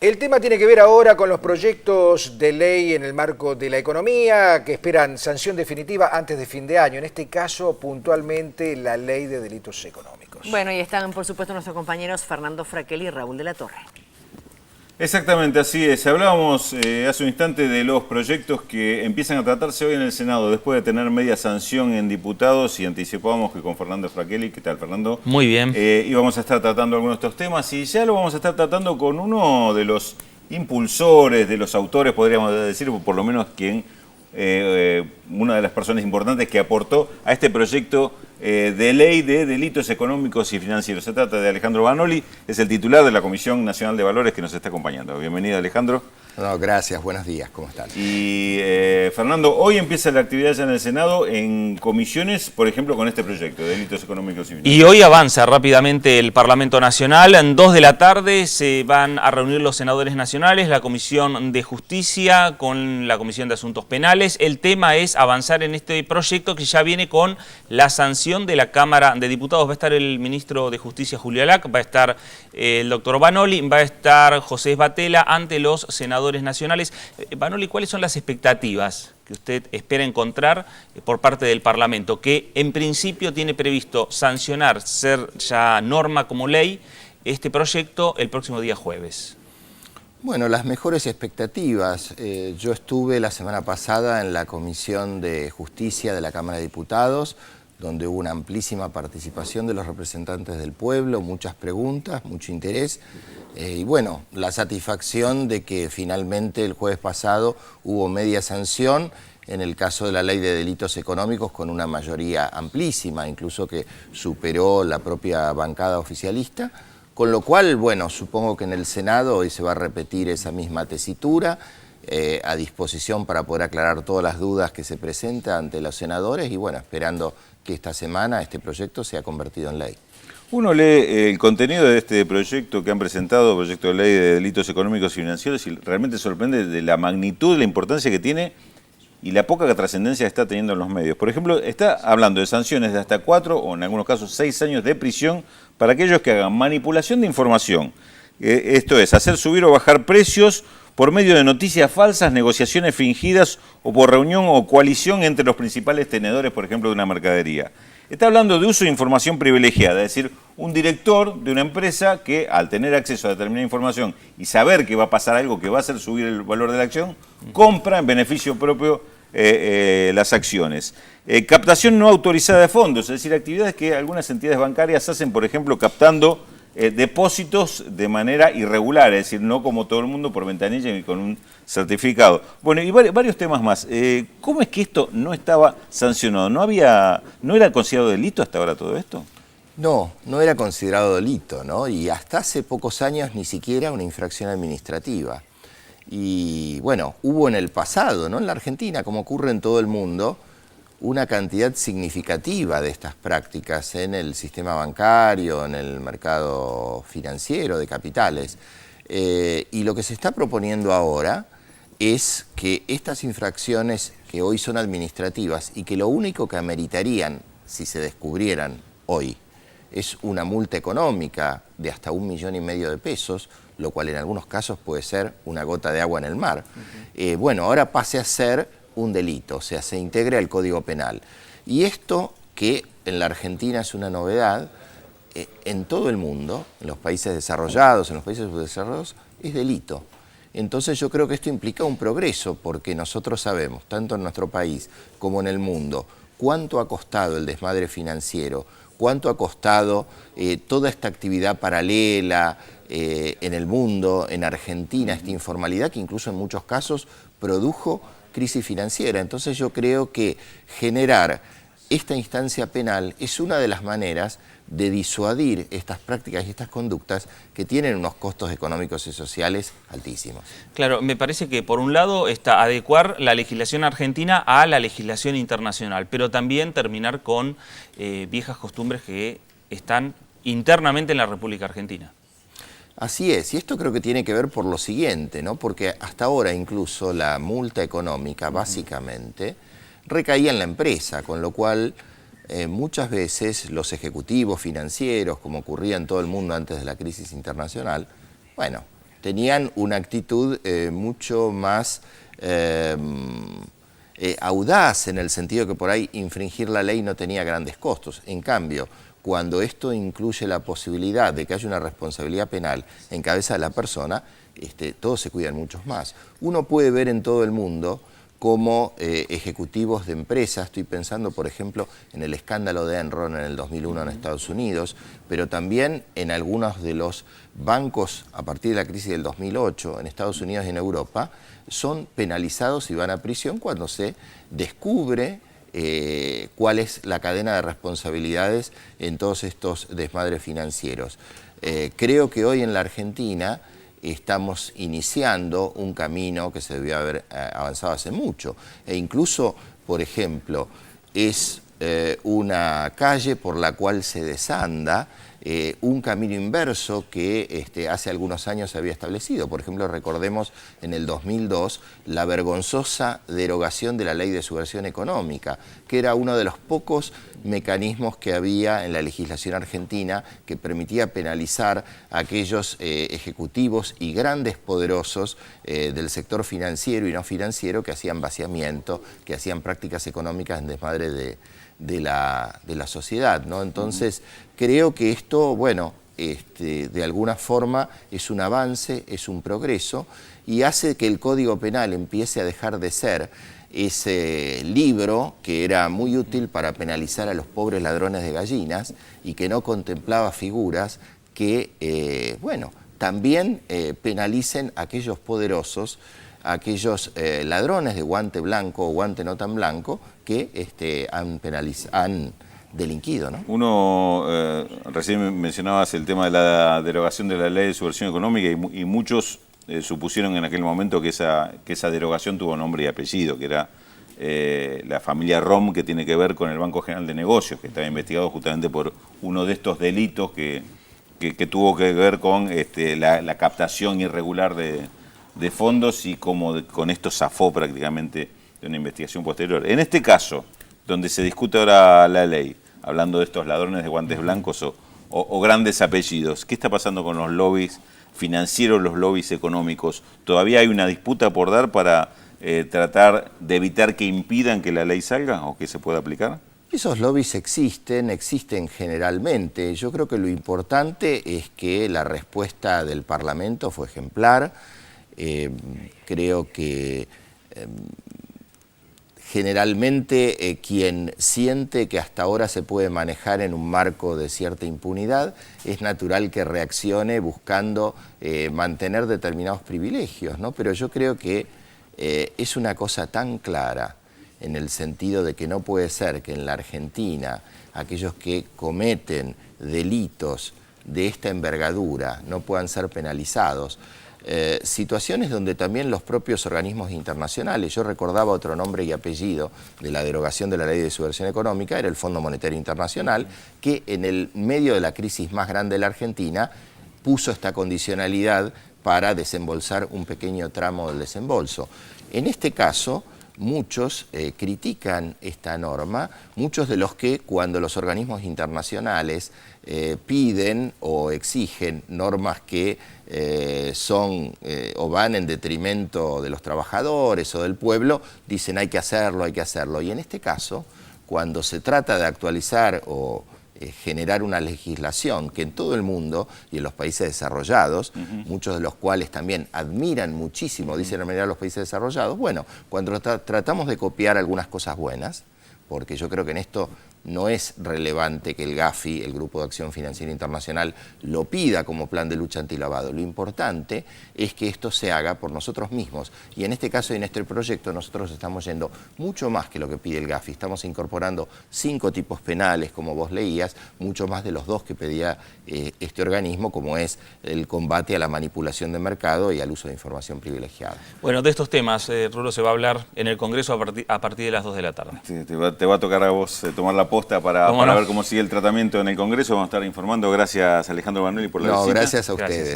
El tema tiene que ver ahora con los proyectos de ley en el marco de la economía que esperan sanción definitiva antes de fin de año. En este caso, puntualmente, la ley de delitos económicos. Bueno, y están, por supuesto, nuestros compañeros Fernando Fraquel y Raúl de la Torre. Exactamente, así es. Hablábamos hace un instante de los proyectos que empiezan a tratarse hoy en el Senado, después de tener media sanción en diputados, y anticipábamos que con Fernando Fraquel. ¿Qué tal, Fernando? Muy bien. Íbamos a estar tratando algunos de estos temas, y ya lo vamos a estar tratando con uno de los impulsores, de los autores, podríamos decir, por lo menos quien, una de las personas importantes que aportó a este proyecto de ley de delitos económicos y financieros. Se trata de Alejandro Banoli, es el titular de la Comisión Nacional de Valores que nos está acompañando. Bienvenido, Alejandro. No, gracias, buenos días, ¿cómo están? Y Fernando, hoy empieza la actividad ya en el Senado en comisiones, por ejemplo, con este proyecto de delitos económicos y financieros. Y hoy avanza rápidamente el Parlamento Nacional. En 2 de la tarde se van a reunir los senadores nacionales, la Comisión de Justicia con la Comisión de Asuntos Penales. El tema es avanzar en este proyecto que ya viene con la sanción de la Cámara de Diputados. Va a estar el ministro de Justicia, Julio Alac, va a estar el doctor Banoli, va a estar José Batella ante los senadores nacionales. Banoli, ¿cuáles son las expectativas que usted espera encontrar por parte del Parlamento, que en principio tiene previsto sancionar, ser ya norma como ley, este proyecto el próximo día jueves? Bueno, las mejores expectativas. Yo estuve la semana pasada en la Comisión de Justicia de la Cámara de Diputados, donde hubo una amplísima participación de los representantes del pueblo, muchas preguntas, mucho interés. Y bueno, la satisfacción de que finalmente el jueves pasado hubo media sanción en el caso de la ley de delitos económicos con una mayoría amplísima, incluso que superó la propia bancada oficialista. Con lo cual, bueno, supongo que en el Senado hoy se va a repetir esa misma tesitura, a disposición para poder aclarar todas las dudas que se presentan ante los senadores y bueno, esperando que esta semana este proyecto sea convertido en ley. Uno lee el contenido de este proyecto que han presentado, proyecto de ley de delitos económicos y financieros, y realmente sorprende de la magnitud, la importancia que tiene y la poca trascendencia que está teniendo en los medios. Por ejemplo, está hablando de sanciones de hasta 4 o en algunos casos 6 años de prisión para aquellos que hagan manipulación de información. Esto es, hacer subir o bajar precios por medio de noticias falsas, negociaciones fingidas o por reunión o coalición entre los principales tenedores, por ejemplo, de una mercadería. Está hablando de uso de información privilegiada, es decir, un director de una empresa que al tener acceso a determinada información y saber que va a pasar algo que va a hacer subir el valor de la acción, compra en beneficio propio las acciones. Captación no autorizada de fondos, es decir, actividades que algunas entidades bancarias hacen, por ejemplo, captando depósitos de manera irregular, es decir, no como todo el mundo por ventanilla y con un certificado. Bueno, y varios temas más. ¿Cómo es que esto no estaba sancionado? ¿No era considerado delito hasta ahora todo esto? No, no era considerado delito, ¿no? Y hasta hace pocos años ni siquiera una infracción administrativa. Y bueno, hubo en el pasado, ¿no? En la Argentina, como ocurre en todo el mundo, una cantidad significativa de estas prácticas en el sistema bancario, en el mercado financiero de capitales. Y lo que se está proponiendo ahora es que estas infracciones que hoy son administrativas y que lo único que ameritarían si se descubrieran hoy es una multa económica de hasta 1,5 millones de pesos, lo cual en algunos casos puede ser una gota de agua en el mar. Bueno, ahora pase a ser un delito, o sea, se integre al Código Penal. Y esto, que en la Argentina es una novedad, en todo el mundo, en los países desarrollados, en los países subdesarrollados, es delito. Entonces yo creo que esto implica un progreso, porque nosotros sabemos, tanto en nuestro país como en el mundo, cuánto ha costado el desmadre financiero, cuánto ha costado toda esta actividad paralela en el mundo, en Argentina, esta informalidad que incluso en muchos casos produjo crisis financiera. Entonces yo creo que generar esta instancia penal es una de las maneras de disuadir estas prácticas y estas conductas que tienen unos costos económicos y sociales altísimos. Claro, me parece que por un lado está adecuar la legislación argentina a la legislación internacional, pero también terminar con viejas costumbres que están internamente en la República Argentina. Así es, y esto creo que tiene que ver por lo siguiente, ¿no? Porque hasta ahora incluso la multa económica básicamente recaía en la empresa, con lo cual muchas veces los ejecutivos financieros, como ocurría en todo el mundo antes de la crisis internacional, bueno, tenían una actitud mucho más audaz, en el sentido que por ahí infringir la ley no tenía grandes costos. En cambio, cuando esto incluye la posibilidad de que haya una responsabilidad penal en cabeza de la persona, todos se cuidan mucho más. Uno puede ver en todo el mundo como ejecutivos de empresas, estoy pensando por ejemplo en el escándalo de Enron en el 2001 en Estados Unidos, pero también en algunos de los bancos a partir de la crisis del 2008 en Estados Unidos y en Europa, son penalizados y van a prisión cuando se descubre cuál es la cadena de responsabilidades en todos estos desmadres financieros. Creo que hoy en la Argentina estamos iniciando un camino que se debió haber avanzado hace mucho. E incluso, por ejemplo, es una calle por la cual se desanda un camino inverso que hace algunos años se había establecido. Por ejemplo, recordemos en el 2002 la vergonzosa derogación de la Ley de Subversión Económica, que era uno de los pocos mecanismos que había en la legislación argentina que permitía penalizar a aquellos ejecutivos y grandes poderosos del sector financiero y no financiero que hacían vaciamiento, que hacían prácticas económicas en desmadre de la sociedad, ¿no? Entonces, creo que esto, bueno, de alguna forma es un avance, es un progreso y hace que el Código Penal empiece a dejar de ser ese libro que era muy útil para penalizar a los pobres ladrones de gallinas y que no contemplaba figuras que, bueno, también penalicen a aquellos poderosos, a aquellos ladrones de guante blanco o guante no tan blanco que han delinquido, ¿no? Uno, recién mencionabas el tema de la derogación de la Ley de Subversión Económica y muchos supusieron en aquel momento que esa derogación tuvo nombre y apellido, que era la familia Rom, que tiene que ver con el Banco General de Negocios, que estaba investigado justamente por uno de estos delitos que tuvo que ver con la captación irregular de fondos y cómo con esto zafó prácticamente de una investigación posterior. En este caso, donde se discute ahora la ley, hablando de estos ladrones de guantes blancos o grandes apellidos, ¿qué está pasando con los lobbies financieros, los lobbies económicos? ¿Todavía hay una disputa por dar para tratar de evitar que impidan que la ley salga o que se pueda aplicar? Esos lobbies existen generalmente. Yo creo que lo importante es que la respuesta del Parlamento fue ejemplar. Creo que generalmente quien siente que hasta ahora se puede manejar en un marco de cierta impunidad, es natural que reaccione buscando mantener determinados privilegios, ¿no? Pero yo creo que es una cosa tan clara en el sentido de que no puede ser que en la Argentina aquellos que cometen delitos de esta envergadura no puedan ser penalizados. Situaciones donde también los propios organismos internacionales, yo recordaba otro nombre y apellido de la derogación de la Ley de Subversión Económica, era el Fondo Monetario Internacional, que en el medio de la crisis más grande de la Argentina puso esta condicionalidad para desembolsar un pequeño tramo del desembolso. En este caso, muchos critican esta norma, muchos de los que cuando los organismos internacionales piden o exigen normas que son o van en detrimento de los trabajadores o del pueblo, dicen hay que hacerlo, hay que hacerlo. Y en este caso, cuando se trata de actualizar o generar una legislación que en todo el mundo y en los países desarrollados, muchos de los cuales también admiran muchísimo, dicen admirar a los países desarrollados, bueno, cuando tratamos de copiar algunas cosas buenas, porque yo creo que en esto no es relevante que el GAFI, el Grupo de Acción Financiera Internacional, lo pida como plan de lucha antilavado. Lo importante es que esto se haga por nosotros mismos. Y en este caso y en este proyecto nosotros estamos yendo mucho más que lo que pide el GAFI. Estamos incorporando 5 tipos penales, como vos leías, mucho más de los 2 que pedía este organismo, como es el combate a la manipulación de mercado y al uso de información privilegiada. Bueno, de estos temas, Rulo, se va a hablar en el Congreso a partir de las 2 de la tarde. Sí, te va a tocar a vos tomar la posta para ver cómo sigue el tratamiento en el Congreso. Vamos a estar informando. Gracias, Alejandro Vanoli, por la visita. Gracias a ustedes.